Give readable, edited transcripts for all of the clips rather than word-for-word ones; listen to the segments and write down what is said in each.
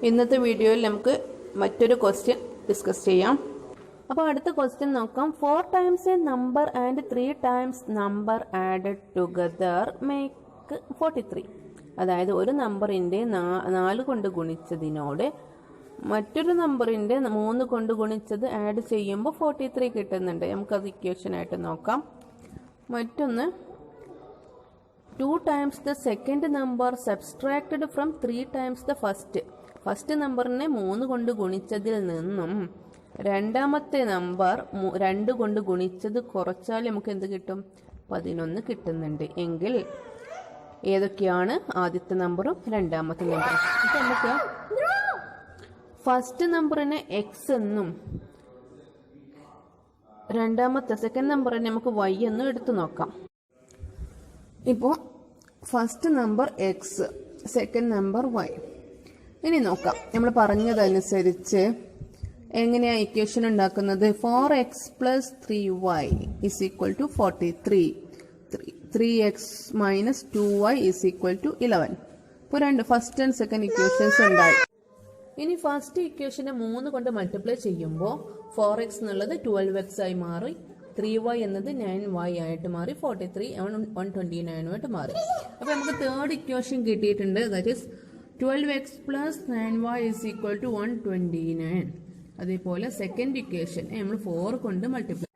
ഇന്നത്തെ വീഡിയോയിൽ നമുക്ക് മറ്റൊരു ക്വസ്റ്റ്യൻ ഡിസ്കസ് ചെയ്യാം. അപ്പോൾ അടുത്ത ക്വസ്റ്റ്യൻ നോക്കാം. 4 times a number and 3 times number added together make 43. അതായത് ഒരു നമ്പറിൻ്റെ 4 കൊണ്ട് ഗുണിച്ചതിനോട് മറ്റൊരു നമ്പറിൻ്റെ 3 കൊണ്ട് ഗുണിച്ചത് ആഡ് ചെയ്യുമ്പോൾ 43 കിട്ടുന്നുണ്ട്. നമുക്കത് ഇക്വേഷനായിട്ട് നോക്കാം. മറ്റൊന്ന് 2 times the second number subtracted from 3 times the first നമ്പറിനെ 3 കൊണ്ട് ഗുണിച്ചതിൽ നിന്നും രണ്ടാമത്തെ നമ്പർ 2 കൊണ്ട് ഗുണിച്ചത് കുറച്ചാൽ നമുക്ക് എന്ത് കിട്ടും? 11 കിട്ടുന്നുണ്ട്. എങ്കിൽ ഏതൊക്കെയാണ് ആദ്യത്തെ നമ്പറും രണ്ടാമത്തെ നമ്പറും? ഇപ്പം നമുക്ക് ഫസ്റ്റ് നമ്പറിനെ എക്സ് എന്നും സെക്കൻഡ് നമ്പറിനെ നമുക്ക് വൈ എന്നും എടുത്തു നോക്കാം. ഇപ്പോൾ first number X, second number Y. ഇനി നോക്കാം, നമ്മൾ പറഞ്ഞതനുസരിച്ച് എങ്ങനെയാണ് ഇക്വേഷൻ ഉണ്ടാക്കുന്നത്? 4x + 3y = 43. 3x - 2y = 11. ഇപ്പോൾ രണ്ട് ഫസ്റ്റ് ആൻഡ് സെക്കൻഡ് ഇക്വേഷൻസ് ഉണ്ടായി. ഇനി ഫസ്റ്റ് ഇക്വേഷനെ 3 കൊണ്ട് മൾട്ടിപ്ലൈ ചെയ്യുമ്പോൾ 4x എന്നുള്ളത് 12x ആയി മാറി, 3y എന്നത് 9y ആയിട്ട് മാറി, 43 129 ആയിട്ട് മാറി. അപ്പോൾ നമുക്ക് തേർഡ് ഇക്വേഷൻ കിട്ടിയിട്ടുണ്ട്. That is 12x + 9y = 129. അതേപോലെ സെക്കൻഡ് ഇക്വേഷൻ നമ്മൾ 4 കൊണ്ട് മൾട്ടിപ്ലൈ.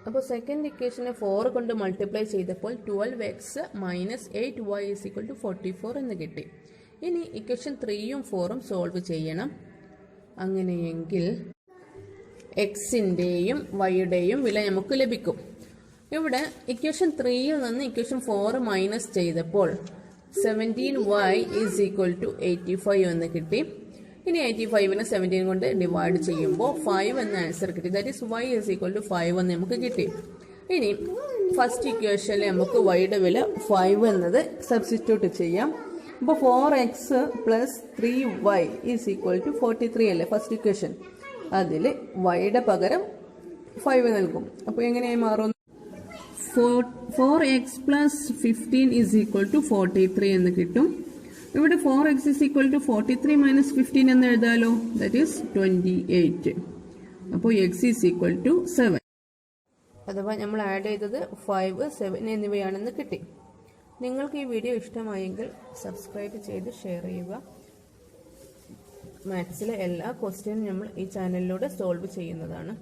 അപ്പോൾ സെക്കൻഡ് ഇക്വേഷനെ 4 കൊണ്ട് മൾട്ടിപ്ലൈ ചെയ്തപ്പോൾ 12x - 8y = 44 എന്ന് കിട്ടി. ഇനി ഇക്വേഷൻ 3ഉം 4ഉം സോൾവ് ചെയ്യണം. അങ്ങനെയെങ്കിൽ എക്സിൻ്റെയും വൈയുടെയും വില നമുക്ക് ലഭിക്കും. ഇവിടെ ഇക്വേഷൻ 3യിൽ നിന്ന് ഇക്വേഷൻ 4 മൈനസ് ചെയ്തപ്പോൾ 17y = 85 എന്ന് കിട്ടി. ഇനി 85നെ 17 കൊണ്ട് ഡിവൈഡ് ചെയ്യുമ്പോൾ 5 എന്ന ആൻസർ കിട്ടി. ദാറ്റ് ഈസ് y = 5 എന്ന് നമുക്ക് കിട്ടി. ഇനി ഫസ്റ്റ് ഇക്വേഷനിൽ നമുക്ക് വൈയുടെ വില 5 എന്നത് സബ്സ്റ്റിറ്റ്യൂട്ട് ചെയ്യാം. അപ്പോൾ 4x + 3y = 43 അല്ലേ ഫസ്റ്റ് ഇക്വേഷൻ. അതിൽ വൈയുടെ പകരം 5 നൽകും. അപ്പോൾ എങ്ങനെയായി മാറും? 4x + 15 = 43 എന്ന് കിട്ടും. ഇവിടെ 4x = 43 - 15 എന്ന് എഴുതാലോ. That is 28. അപ്പോൾ x = 7. അഥവാ നമ്മൾ ആഡ് ചെയ്തത് 5, 7 എന്നിവയാണെന്ന് കിട്ടി. നിങ്ങൾക്ക് ഈ വീഡിയോ ഇഷ്ടമായെങ്കിൽ സബ്സ്ക്രൈബ് ചെയ്ത് ഷെയർ ചെയ്യുക. മാത്സിലെ എല്ലാ ക്വസ്റ്റ്യനും നമ്മൾ ഈ ചാനലിലൂടെ സോൾവ് ചെയ്യുന്നതാണ്.